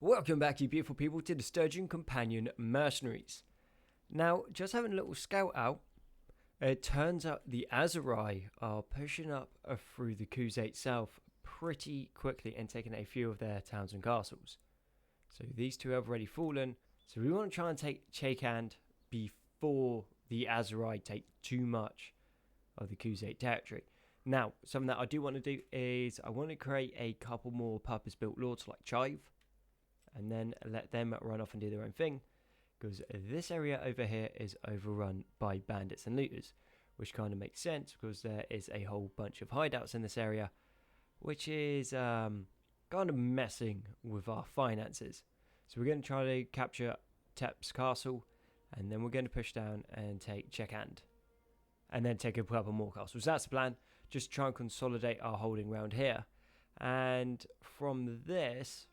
Welcome back, you beautiful people, to the Sturgian Companion Mercenaries. Now, just having a little scout out, it turns out the Azurai are pushing up through the Khuzait south pretty quickly and taking a few of their towns and castles. So these two have already fallen, so we want to try and take Chekand before the Azurai take too much of the Khuzait territory. Now, something that I do want to do is I want to create a couple more purpose-built lords like Chive, and then let them run off and do their own thing, because this area over here is overrun by bandits and looters, which kind of makes sense because there is a whole bunch of hideouts in this area, which is kind of messing with our finances. So we're going to try to capture Tep's castle, and then we're going to push down and take Chekand, and then take a couple more castles. That's the plan. Just try and consolidate our holding round here, and from this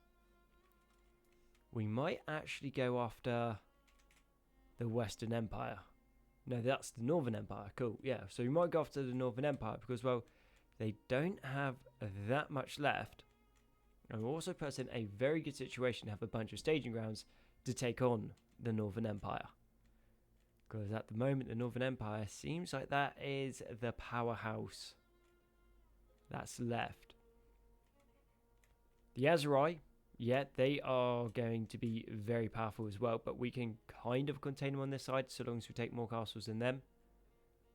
we might actually go after the Western Empire. No, that's the Northern Empire. Cool, yeah. So we might go after the Northern Empire because, well, they don't have that much left. And it also puts in a very good situation to have a bunch of staging grounds to take on the Northern Empire. Because at the moment, the Northern Empire seems like that is the powerhouse that's left. The Azurai, yeah, they are going to be very powerful as well, but we can kind of contain them on this side so long as we take more castles than them.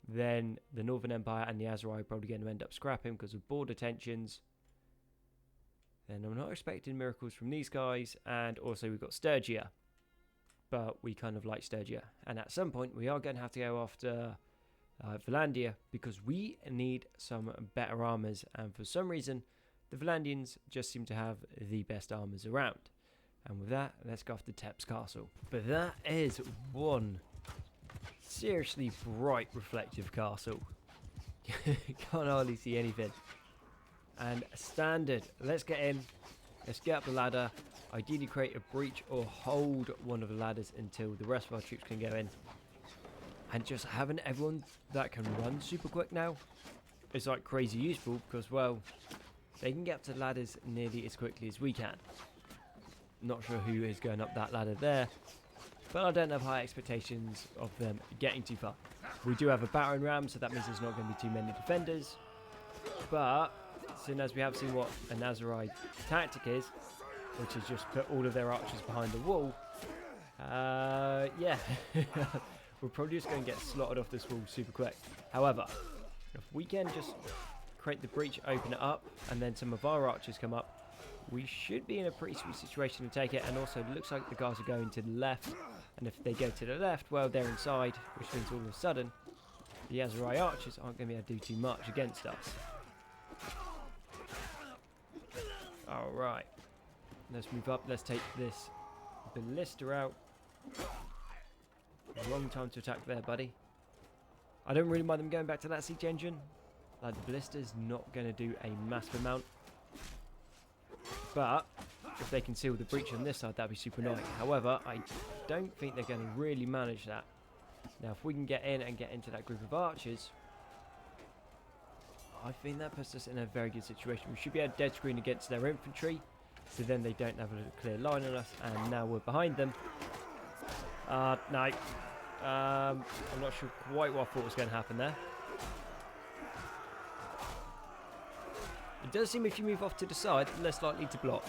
Then the Northern Empire and the Azurai are probably going to end up scrapping because of border tensions. Then I'm not expecting miracles from these guys, and also we've got Sturgia, but we kind of like Sturgia. And at some point we are going to have to go after Valandia because we need some better armors, and for some reason the Valandians just seem to have the best armors around. And with that, let's go after Tep's castle. But that is one seriously bright reflective castle. Can't hardly see anything. And standard. Let's get in. Let's get up the ladder. Ideally create a breach or hold one of the ladders until the rest of our troops can go in. And just having everyone that can run super quick now is like crazy useful because, well, they can get up to the ladders nearly as quickly as we can. Not sure who is going up that ladder there, but I don't have high expectations of them getting too far. We do have a battering ram, so that means there's not going to be too many defenders. But soon as we have seen what a Azurai tactic is, which is just put all of their archers behind the wall, yeah, we're probably just going to get slotted off this wall super quick. However, if we can just create the breach, open it up, and then some of our archers come up, we should be in a pretty sweet situation to take it. And also it looks like the guys are going to the left, and if they go to the left, well, they're inside, which means all of a sudden the Azurai archers aren't going to be able to do too much against us. Alright, let's move up. Let's take this ballista out. Wrong time to attack there, buddy. I don't really mind them going back to that siege engine. Like, the ballista's not going to do a massive amount. But if they can seal the breach on this side, that'd be super nice. However, I don't think they're going to really manage that. Now, if we can get in and get into that group of archers, I think that puts us in a very good situation. We should be able to dead screen against their infantry, so then they don't have a clear line on us, and now we're behind them. No. I'm not sure quite what I thought was going to happen there. It does seem if you move off to the side, less likely to block.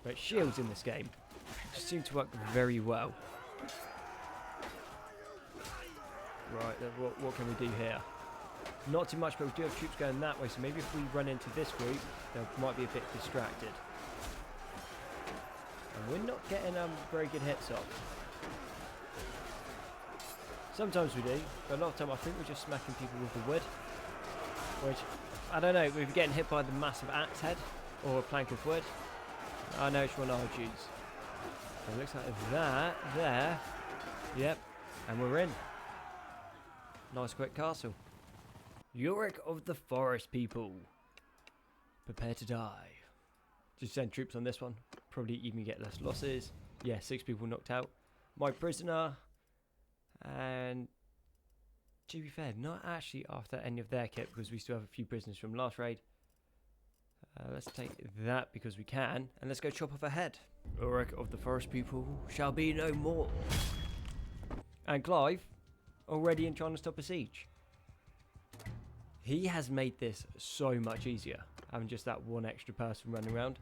But shields in this game just seem to work very well. Right, what can we do here? Not too much, but we do have troops going that way, so maybe if we run into this group, they might be a bit distracted. And we're not getting very good hits off. Sometimes we do, but a lot of the time I think we're just smacking people with the wood. Which, I don't know, we're getting hit by the massive axe head or a plank of wood. I know which one I'll choose. It looks like that, there. Yep, and we're in. Nice quick castle. Yorick of the Forest people. Prepare to die. Just send troops on this one. Probably even get less losses. Yeah, 6 people knocked out. My prisoner. And to be fair, not actually after any of their kit, because we still have a few prisoners from last raid. Let's take that because we can, and let's go chop off a head. Ulrich of the Forest People shall be no more. And Clive, already in trying to stop a siege. He has made this so much easier, having just that one extra person running around.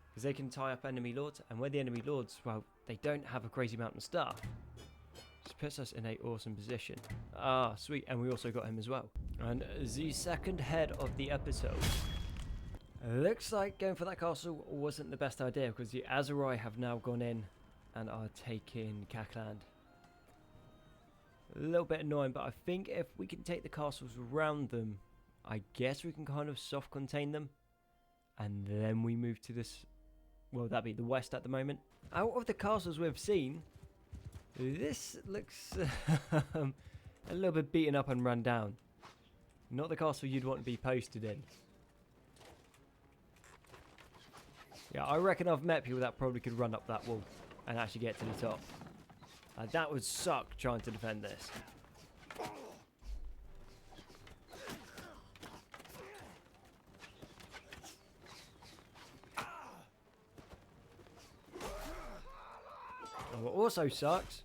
Because they can tie up enemy lords, and when the enemy lords, well, they don't have a crazy amount of stuff. This puts us in an awesome position. Ah, sweet, and we also got him as well. And the second head of the episode. Looks like going for that castle wasn't the best idea because the Azurai have now gone in and are taking Kakland. A little bit annoying, but I think if we can take the castles around them, I guess we can kind of soft contain them. And then we move to this, well, that'd be the west at the moment. Out of the castles we've seen, this looks a little bit beaten up and run down. Not the castle you'd want to be posted in. Yeah, I reckon I've met people that probably could run up that wall and actually get to the top. That would suck trying to defend this. And what also sucks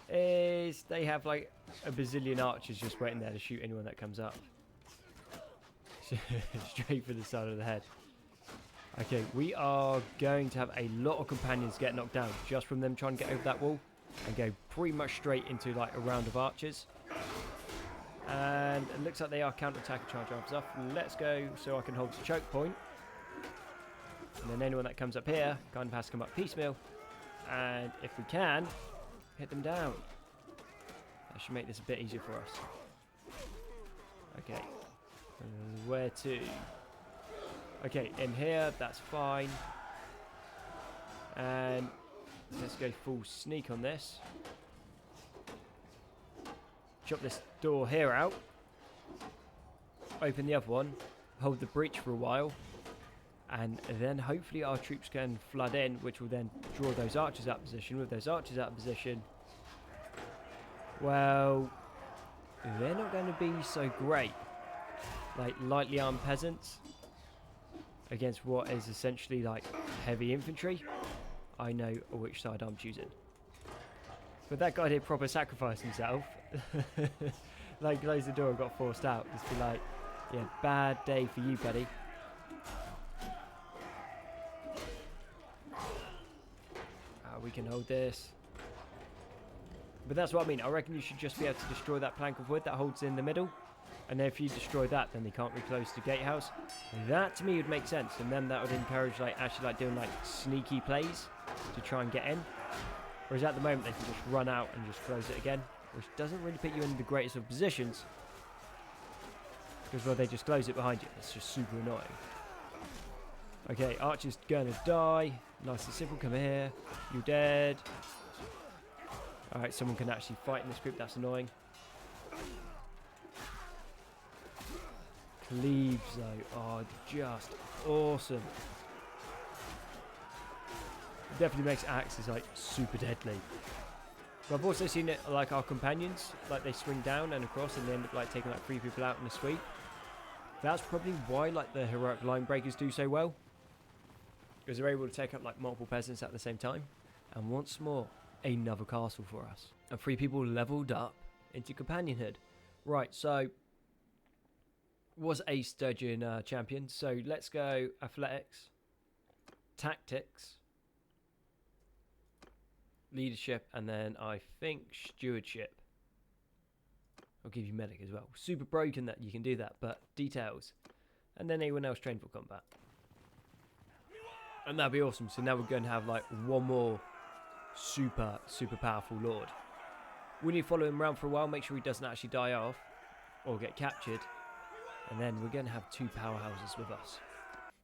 is they have like a bazillion archers just waiting there to shoot anyone that comes up. Straight for the side of the head. Okay, we are going to have a lot of companions get knocked down just from them trying to get over that wall and go pretty much straight into like a round of archers. And it looks like they are counter-attacking charge arms off. Let's go so I can hold the choke point. And then anyone that comes up here kind of has to come up piecemeal. And if we can, hit them down. That should make this a bit easier for us. Okay. Where to? Okay, in here, that's fine. And let's go full sneak on this. Chop this door here out. Open the other one. Hold the breach for a while. And then hopefully our troops can flood in, which will then draw those archers out of position. With those archers out of position, well, they're not going to be so great. Like lightly armed peasants against what is essentially like heavy infantry. I know which side I'm choosing. But that guy did proper sacrifice himself. Like closed the door and got forced out. Just be like, yeah, bad day for you, buddy. We can hold this. But that's what I mean. I reckon you should just be able to destroy that plank of wood that holds in the middle. And then if you destroy that, then they can't reclose the gatehouse. That to me would make sense. And then that would encourage like actually like doing like sneaky plays to try and get in. Whereas at the moment they can just run out and just close it again, which doesn't really put you in the greatest of positions. Because well, they just close it behind you. It's just super annoying. Okay, Archer's gonna die. Nice and simple, come here. You're dead. Alright, someone can actually fight in this group, that's annoying. Cleaves though are just awesome. It definitely makes axes like super deadly. But I've also seen it like our companions, like they swing down and across and they end up like taking like 3 people out in a sweep. That's probably why like the heroic line breakers do so well. Because they're able to take up like multiple peasants at the same time. And once more, another castle for us. And 3 people leveled up into companionhood. Right, so was a Sturgian champion. So let's go athletics, tactics, leadership, and then I think stewardship. I'll give you medic as well. Super broken that you can do that, but details. And then anyone else trained for combat. And that'd be awesome. So now we're going to have like one more super powerful lord. We need to follow him around for a while, make sure he doesn't actually die off or get captured. And then we're going to have 2 powerhouses with us.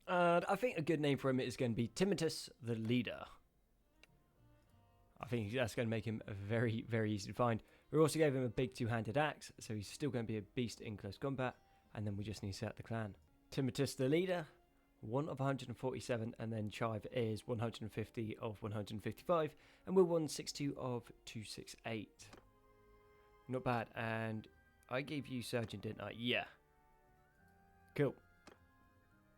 And I think a good name for him is going to be Timotus the Leader. I think that's going to make him very, very easy to find. We also gave him a big 2-handed axe, so he's still going to be a beast in close combat. And then we just need to set up the clan. Timotus the Leader, 1 of 147, and then Chive is 150 of 155, and we're 162 of 268. Not bad. And I gave you Surgeon, didn't I? Yeah. Cool.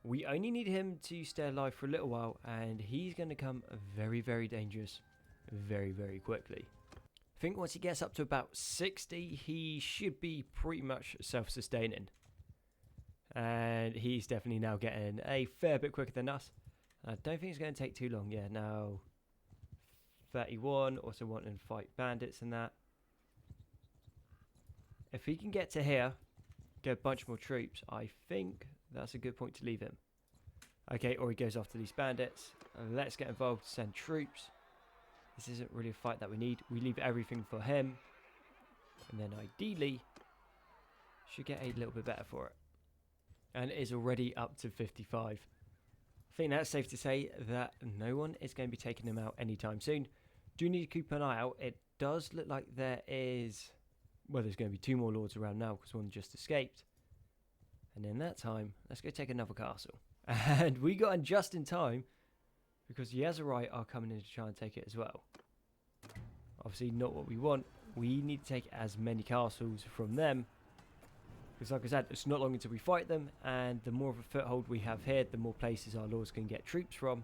We only need him to stay alive for a little while, and he's going to become very, very dangerous very, very quickly. I think once he gets up to about 60, he should be pretty much self-sustaining. And he's definitely now getting a fair bit quicker than us. I don't think it's going to take too long. Yeah, now 31, also wanting to fight bandits and that. If he can get to here, get a bunch more troops, I think that's a good point to leave him. Okay, or he goes after these bandits. Let's get involved, send troops. This isn't really a fight that we need. We leave everything for him. And then ideally, should get a little bit better for it. And it is already up to 55. I think that's safe to say that no one is going to be taking him out anytime soon. Do need to keep an eye out. It does look like there is... Well, there's going to be 2 more lords around now because one just escaped. And in that time, let's go take another castle. And we got in just in time because the Aserai are coming in to try and take it as well. Obviously not what we want. We need to take as many castles from them. Because like I said, it's not long until we fight them. And the more of a foothold we have here, the more places our lords can get troops from.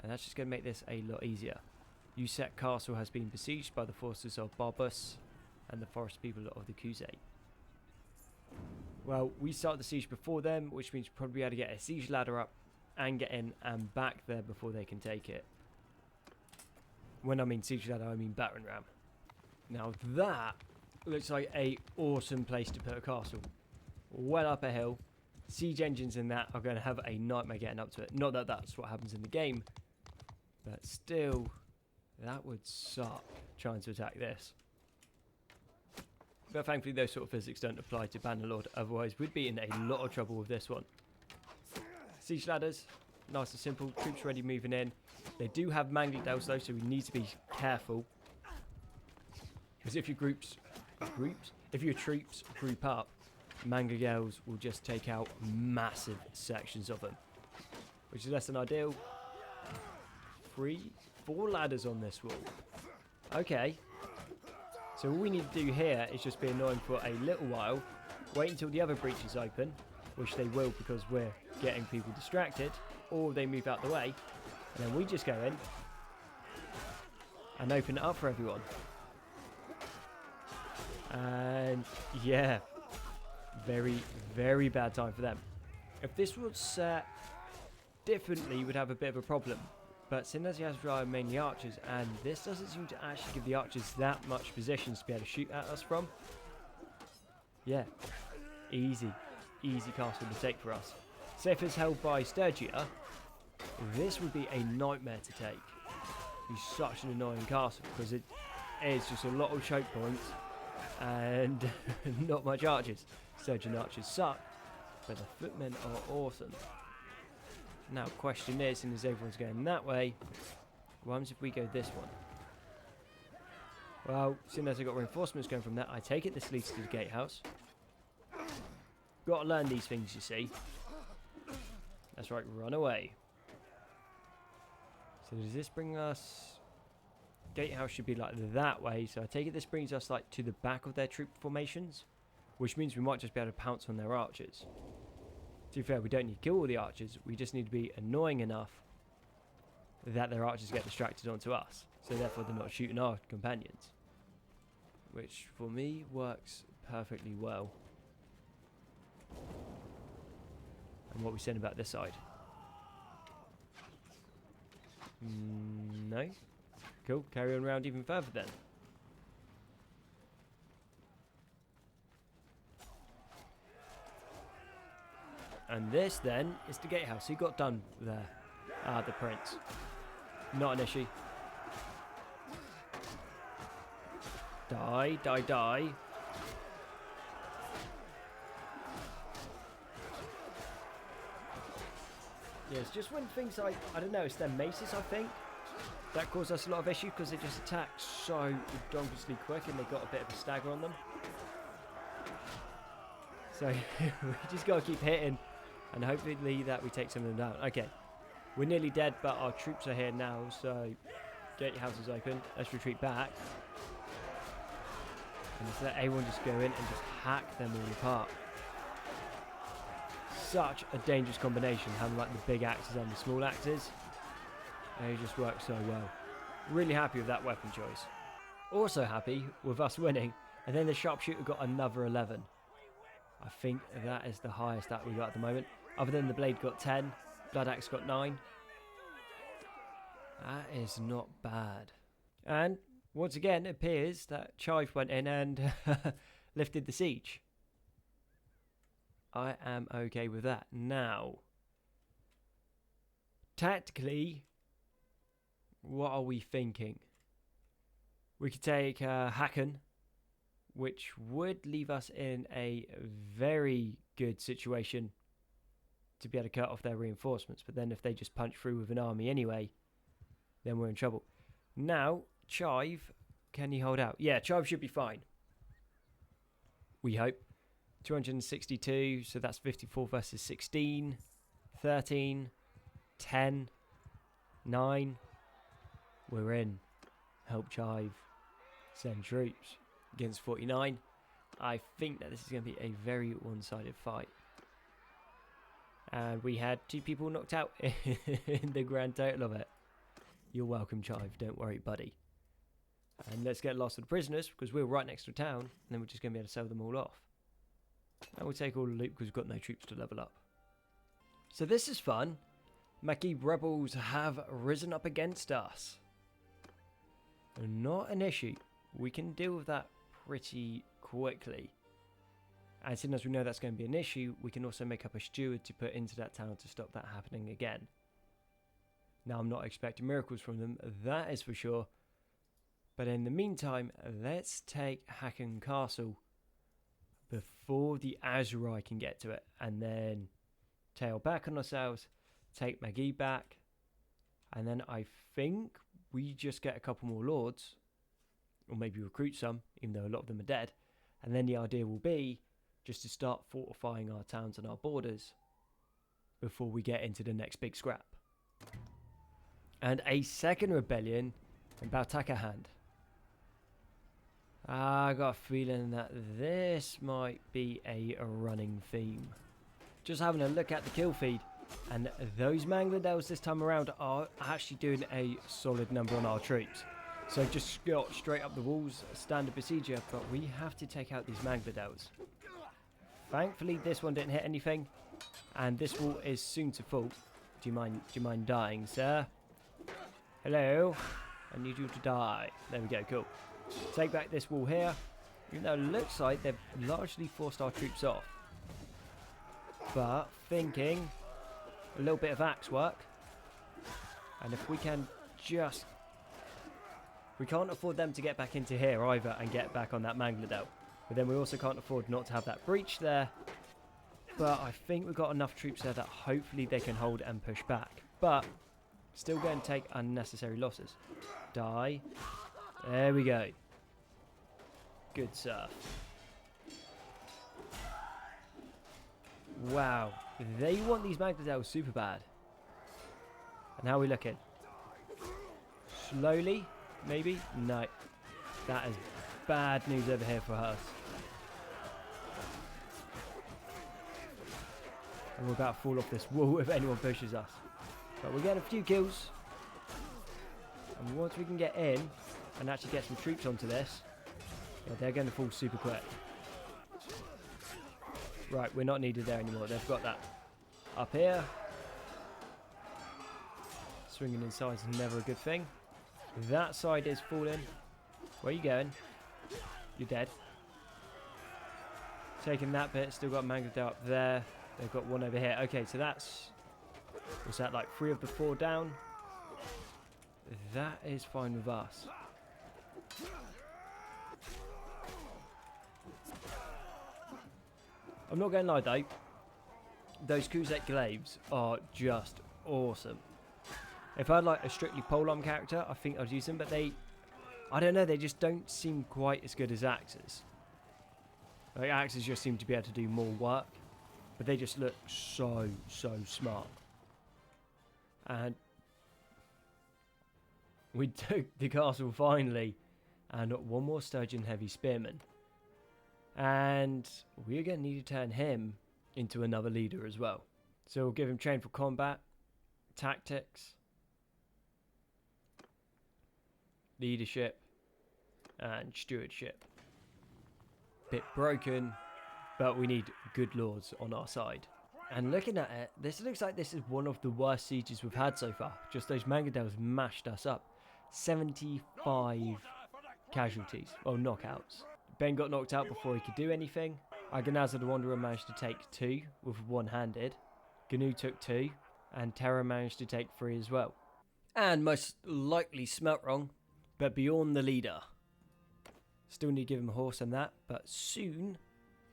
And that's just going to make this a lot easier. Uset Castle has been besieged by the forces of Barbus and the forest people of the Kuzay. Well, we started the siege before them, which means we'll probably be able to get a siege ladder up and get in and back there before they can take it. When I mean siege ladder, I mean battering ram. Now that looks like a awesome place to put a castle. Well up a hill. Siege engines in that are going to have a nightmare getting up to it. Not that that's what happens in the game, but still, that would suck trying to attack this. But thankfully those sort of physics don't apply to Bannerlord, otherwise we'd be in a lot of trouble with this one. Siege ladders, nice and simple, troops ready moving in. They do have Mangledales though, so we need to be careful. Because if your if your troops group up, Mangledales will just take out massive sections of them. Which is less than ideal. 4 ladders on this wall. Okay. So all we need to do here is just be annoying for a little while, wait until the other breaches open, which they will because we're getting people distracted, or they move out the way, and then we just go in and open it up for everyone. And yeah, very, very bad time for them. If this was set differently, we'd have a bit of a problem. But seeing as the Aserai are mainly archers, and this doesn't seem to actually give the archers that much positions to be able to shoot at us from. Yeah, easy castle to take for us. So if it's held by Sturgia, this would be a nightmare to take. It's such an annoying castle because it is just a lot of choke points and not much archers. Sturgian archers suck, but the footmen are awesome. Now, question is, since everyone's going that way, what happens if we go this one? Well, seeing as I got reinforcements going from that, I take it this leads to the gatehouse. Got to learn these things, you see. That's right, run away. So does this bring us... Gatehouse should be like that way, so I take it this brings us like to the back of their troop formations, which means we might just be able to pounce on their archers. To be fair, we don't need to kill all the archers, we just need to be annoying enough that their archers get distracted onto us, so therefore they're not shooting our companions. Which, for me, works perfectly well. And what are we saying about this side? No? Cool, carry on around even further then. And this then is the gatehouse. He got done there. Ah, the prince. Not an issue. Die, die, die. Yeah, it's just when things like, I don't know, it's their maces, I think, that cause us a lot of issue because they just attack so ridiculously quick and they got a bit of a stagger on them. So we just got to keep hitting. And hopefully that we take some of them down. Okay, we're nearly dead, but our troops are here now, so gatehouse is open. Let's retreat back. And just let everyone just go in and just hack them all apart. such a dangerous combination, having like the big axes and the small axes. They just work so well. Really happy with that weapon choice. Also happy with us winning. And then the sharpshooter got another 11. I think that is the highest that we got at the moment. Other than the blade got 10. Blood axe got 9. That is not bad. And once again, it appears that Chive went in and lifted the siege. I am okay with that. Now, tactically, what are we thinking? We could take Hacken, which would leave us in a very good situation to be able to cut off their reinforcements. But then if they just punch through with an army anyway, then we're in trouble. Now, Chive, can he hold out? Yeah, Chive should be fine. We hope. 262, so that's 54 versus 16, 13, 10, 9. We're in. Help Chive send troops against 49. I think that this is going to be a very one-sided fight. And we had 2 people knocked out in the grand total of it. You're welcome, Chive. Don't worry, buddy. And let's get lost of the prisoners, because we're right next to a town, and then we're just going to be able to sell them all off. And we'll take all the loot because we've got no troops to level up. So this is fun. Magib rebels have risen up against us. Not an issue. We can deal with that pretty quickly. And soon as we know that's going to be an issue, we can also make up a steward to put into that town to stop that happening again. Now, I'm not expecting miracles from them, that is for sure. But in the meantime, let's take Hacken Castle before the Azurai can get to it, and then tail back on ourselves, take Magib back, and then I think we just get a couple more lords, or maybe recruit some, even though a lot of them are dead, and then the idea will be just to start fortifying our towns and our borders before we get into the next big scrap. And a second rebellion in Baltaka-hand. I got a feeling that this might be a running theme. Just having a look at the kill feed, and those Mangladels this time around are actually doing a solid number on our troops. So just got straight up the walls, standard procedure, but we have to take out these Mangladels. Thankfully this one didn't hit anything, and this wall is soon to fall. Do you mind dying, sir? Hello? I need you to die. There we go, cool. Take back this wall here. Even though it looks like they've largely forced our troops off. But thinking a little bit of axe work. And if we can just... We can't afford them to get back into here either and get back on that Mangladel. But then we also can't afford not to have that breach there. But I think we've got enough troops there that hopefully they can hold and push back. But still going to take unnecessary losses. Die. There we go. Good stuff. Wow. They want these Magladels super bad. And how are we looking? Slowly? Maybe? No. That is bad news over here for us. And we're about to fall off this wall if anyone pushes us. But we're getting a few kills. And once we can get in and actually get some troops onto this, yeah, they're going to fall super quick. Right, we're not needed there anymore. They've got that up here. Swinging inside is never a good thing. That side is falling. Where are you going? You're dead. Taking that bit. Still got Mangladel up there. They've got one over here. Okay, so that's... Was that like 3 of the 4 down? That is fine with us. I'm not going to lie though, those Kuzet glaives are just awesome. If I had like a strictly polearm character, I think I'd use them, but they, I don't know, they just don't seem quite as good as axes. Like axes just seem to be able to do more work, but they just look so smart. And we took the castle finally, and one more Sturgian heavy spearman. And we're going to need to turn him into another leader as well. So we'll give him train for combat, tactics, leadership, and stewardship. Bit broken, but we need good lords on our side. And looking at it, this looks like this is one of the worst sieges we've had so far. Just those Mangudels mashed us up. 75 casualties, well, knockouts. Ben got knocked out before he could do anything. Aganaza the Wanderer managed to take 2 with one-handed. Gnu took 2, and Terra managed to take 3 as well. And most likely smelt wrong, but Bjorn the leader. Still need to give him a horse and that, but soon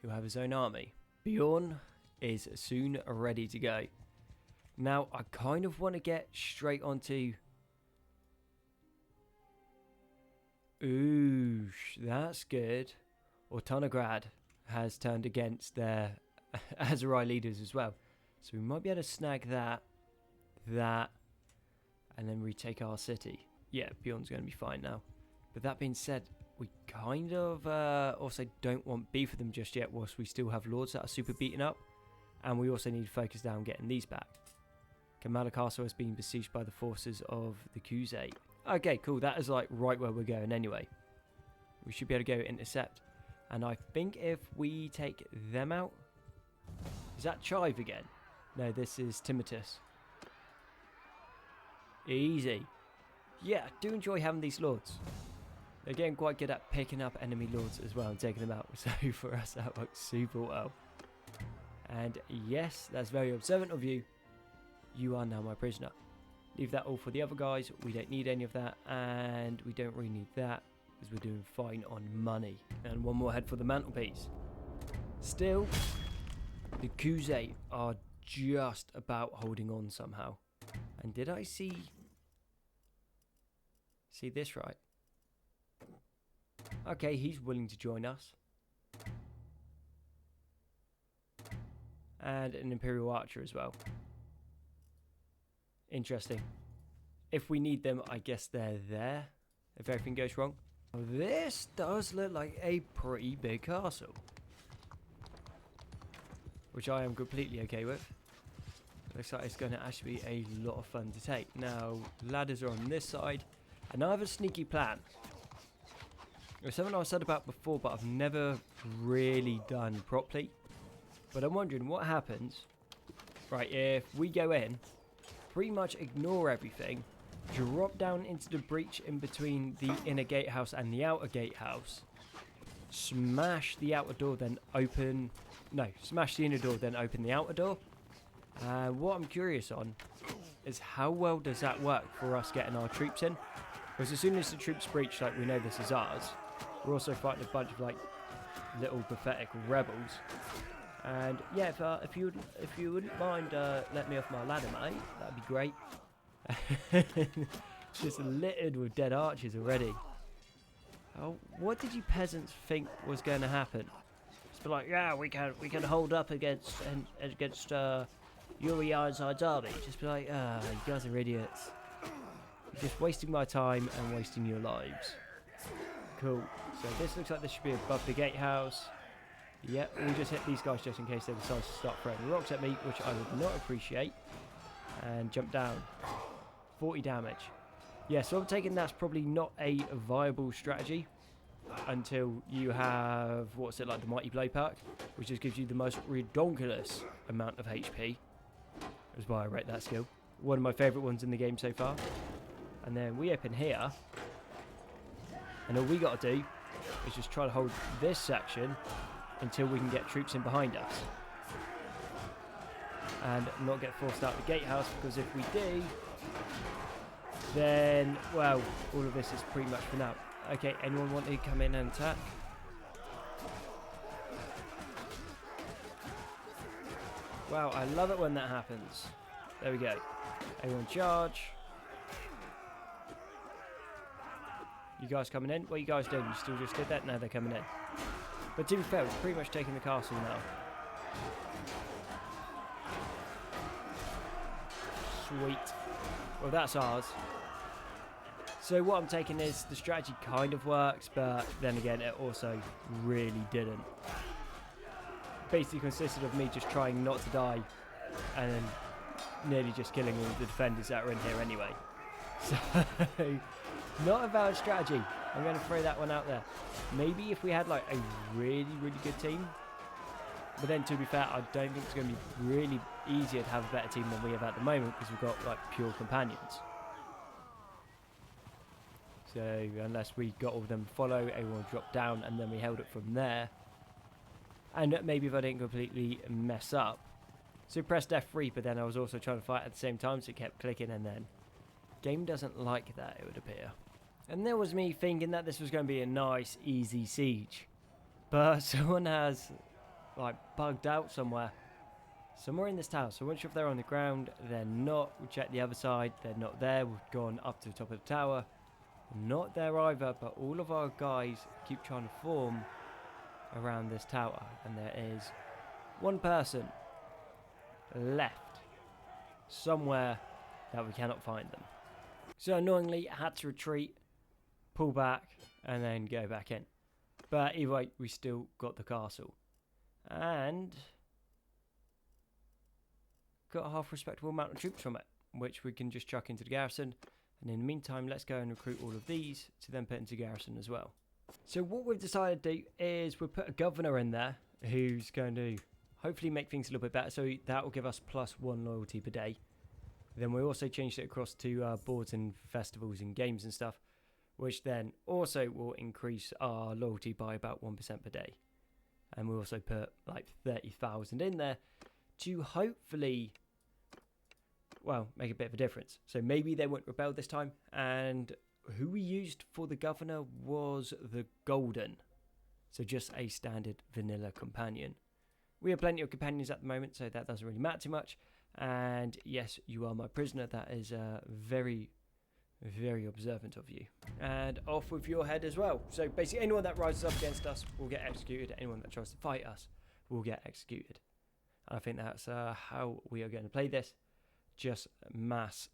he'll have his own army. Bjorn is soon ready to go. Now, I kind of want to get straight onto... Ooh, that's good. Ortonograd has turned against their Azurai leaders as well. So we might be able to snag that, and then retake our city. Yeah, Bjorn's going to be fine now. But that being said, we kind of also don't want beef with them just yet, whilst we still have lords that are super beaten up. And we also need to focus down getting these back. Kamala Castle has been besieged by the forces of the Khuzait. Okay, cool. That is like right where we're going anyway. We should be able to go intercept. And I think if we take them out... Is that Chive again? No, this is Timotus. Easy. Yeah, I do enjoy having these lords. They're getting quite good at picking up enemy lords as well and taking them out. So for us, that works super well. And yes, that's very observant of you. You are now my prisoner. Leave that all for the other guys. We don't need any of that. And we don't really need that, because we're doing fine on money. And one more head for the mantelpiece. Still, the Khuzait are just about holding on somehow. And did I see this right? Okay, he's willing to join us. And an Imperial Archer as well. Interesting. If we need them, I guess they're there. If everything goes wrong. This does look like a pretty big castle. Which I am completely okay with. Looks like it's going to actually be a lot of fun to take. Now, ladders are on this side. And I have a sneaky plan. It's something I've said about before, but I've never really done properly. But I'm wondering what happens, right, if we go in, pretty much ignore everything, drop down into the breach in between the inner gatehouse and the outer gatehouse, smash the outer door, then open... No, smash the inner door, then open the outer door. What I'm curious on is how well does that work for us getting our troops in? Because as soon as the troops breach, like, we know this is ours, we're also fighting a bunch of, like, little pathetic rebels. And yeah, if you wouldn't mind letting me off my ladder, mate, that'd be great. It's just littered with dead archers already. Oh, what did you peasants think was going to happen? Just be like, yeah, we can hold up against Yuri Ironside's army. Just be like, you guys are idiots. You're just wasting my time and wasting your lives. Cool. So this looks like this should be above the gatehouse. Yep, we'll just hit these guys just in case they decide to start throwing rocks at me, which I would not appreciate. And jump down. 40 damage. Yeah, so I'm taking that's probably not a viable strategy until you have, what's it like, the Mighty Blade perk, which just gives you the most ridiculous amount of HP. That's why I rate that skill. One of my favourite ones in the game so far. And then we open here. And all we got to do is just try to hold this section until we can get troops in behind us. And not get forced out the gatehouse, because if we do, then, well, all of this is pretty much for now. Okay, anyone want to come in and attack? Wow, I love it when that happens. There we go. Everyone charge. You guys coming in? What are you guys doing? You still just did that? No, they're coming in. But to be fair, we're pretty much taking the castle now. Sweet. Well, that's ours. So what I'm taking is the strategy kind of works, but then again, it also really didn't. basically consisted of me just trying not to die and then nearly just killing all the defenders that are in here anyway. So, not a valid strategy. I'm going to throw that one out there. Maybe if we had like a really, really good team. But then to be fair, I don't think it's going to be really easier to have a better team than we have at the moment because we've got like pure companions. So unless we got all of them to follow, everyone dropped down and then we held it from there. And maybe if I didn't completely mess up. So pressed F3, but then I was also trying to fight at the same time, so it kept clicking, and then game doesn't like that, it would appear. And there was me thinking that this was going to be a nice, easy siege. But someone has, like, bugged out somewhere in this tower. So once you're there on the ground, they're not. We checked the other side, they're not there. We've gone up to the top of the tower. Not there either, but all of our guys keep trying to form around this tower. And there is one person left somewhere that we cannot find them. So annoyingly, I had to retreat, pull back, and then go back in. But either way, we still got the castle. And got a half respectable amount of troops from it, which we can just chuck into the garrison. And in the meantime, let's go and recruit all of these to then put into garrison as well. So what we've decided to do is we'll put a governor in there who's going to hopefully make things a little bit better. So that will give us +1 loyalty per day. Then we also changed it across to boards and festivals and games and stuff, which then also will increase our loyalty by about 1% per day. And we also put like 30,000 in there to hopefully, well, make a bit of a difference. So maybe they won't rebel this time. And who we used for the governor was the Golden. So just a standard vanilla companion. We have plenty of companions at the moment, so that doesn't really matter too much. And yes, you are my prisoner. That is very, very observant of you. And off with your head as well. So basically anyone that rises up against us will get executed. Anyone that tries to fight us will get executed. And I think that's how we are going to play this. Just mass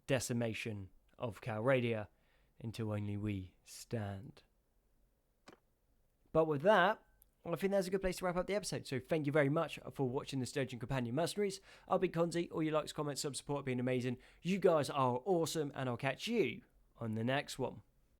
decimation of Calradia until only we stand. But with that, I think that's a good place to wrap up the episode. So thank you very much for watching the Sturgian Companion Mercenaries. I've been Konzi. All your likes, comments, sub support have been amazing. You guys are awesome, and I'll catch you on the next one.